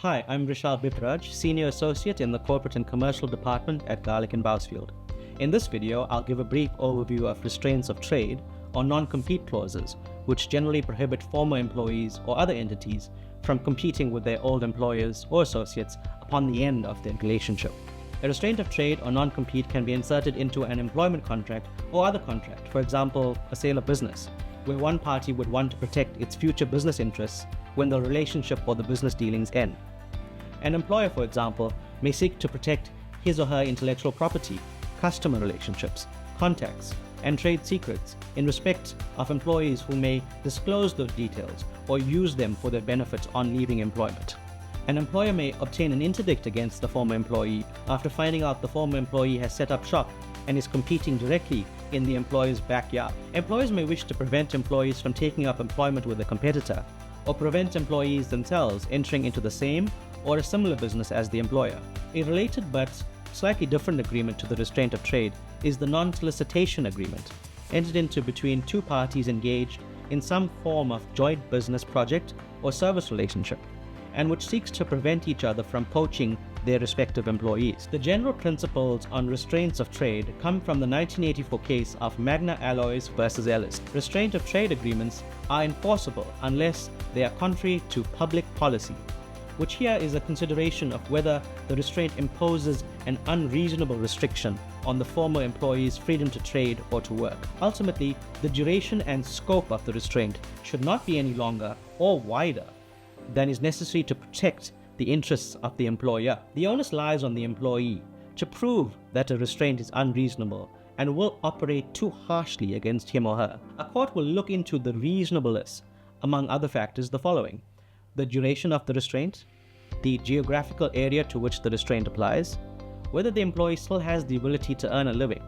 Hi, I'm Rishal Bipraj, Senior Associate in the Corporate and Commercial Department at Garlick & Bousfield. In this video, I'll give a brief overview of restraints of trade or non-compete clauses, which generally prohibit former employees or other entities from competing with their old employers or associates upon the end of their relationship. A restraint of trade or non-compete can be inserted into an employment contract or other contract, for example, a sale of business, where one party would want to protect its future business interests when the relationship or the business dealings end. An employer, for example, may seek to protect his or her intellectual property, customer relationships, contacts, and trade secrets in respect of employees who may disclose those details or use them for their benefit on leaving employment. An employer may obtain an interdict against the former employee after finding out the former employee has set up shop and is competing directly in the employer's backyard. Employers may wish to prevent employees from taking up employment with a competitor or prevent employees themselves entering into the same or a similar business as the employer. A related but slightly different agreement to the restraint of trade is the non-solicitation agreement, entered into between two parties engaged in some form of joint business project or service relationship, and which seeks to prevent each other from poaching their respective employees. The general principles on restraints of trade come from the 1984 case of Magna Alloys versus Ellis. Restraint of trade agreements are enforceable unless they are contrary to public policy, which here is a consideration of whether the restraint imposes an unreasonable restriction on the former employee's freedom to trade or to work. Ultimately, the duration and scope of the restraint should not be any longer or wider than is necessary to protect the interests of the employer. The onus lies on the employee to prove that a restraint is unreasonable and will operate too harshly against him or her. A court will look into the reasonableness, among other factors, the following: the duration of the restraint, the geographical area to which the restraint applies, whether the employee still has the ability to earn a living,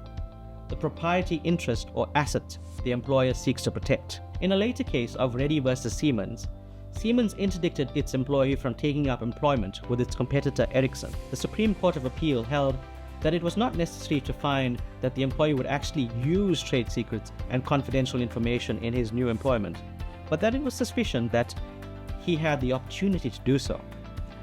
the proprietary interest or asset the employer seeks to protect. In a later case of Reddy versus Siemens, Siemens interdicted its employee from taking up employment with its competitor Ericsson. The Supreme Court of Appeal held that it was not necessary to find that the employee would actually use trade secrets and confidential information in his new employment, but that it was sufficient that he had the opportunity to do so.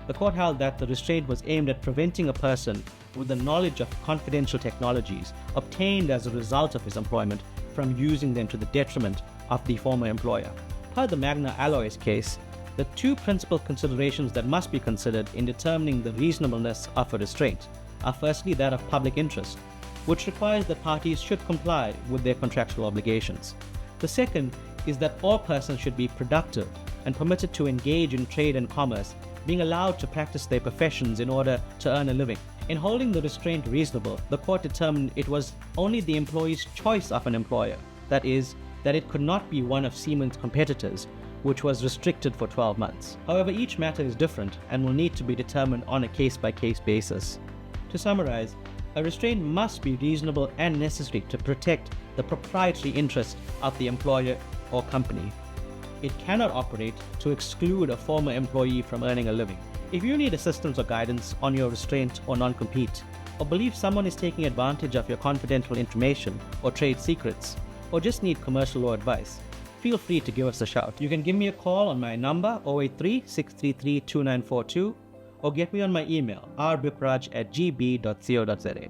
The court held that the restraint was aimed at preventing a person with the knowledge of confidential technologies obtained as a result of his employment from using them to the detriment of the former employer. Per the Magna Alloys case, the two principal considerations that must be considered in determining the reasonableness of a restraint are firstly that of public interest, which requires that parties should comply with their contractual obligations. The second is that all persons should be productive and permitted to engage in trade and commerce, being allowed to practice their professions in order to earn a living. In holding the restraint reasonable, the court determined it was only the employee's choice of an employer, that is, that it could not be one of Siemens' competitors, which was restricted for 12 months. However, each matter is different and will need to be determined on a case-by-case basis. To summarize, a restraint must be reasonable and necessary to protect the proprietary interest of the employer or company. It cannot operate to exclude a former employee from earning a living. If you need assistance or guidance on your restraint or non-compete, or believe someone is taking advantage of your confidential information or trade secrets, or just need commercial law advice, feel free to give us a shout. You can give me a call on my number 083-633-2942 or get me on my email rbipraj@gb.co.za.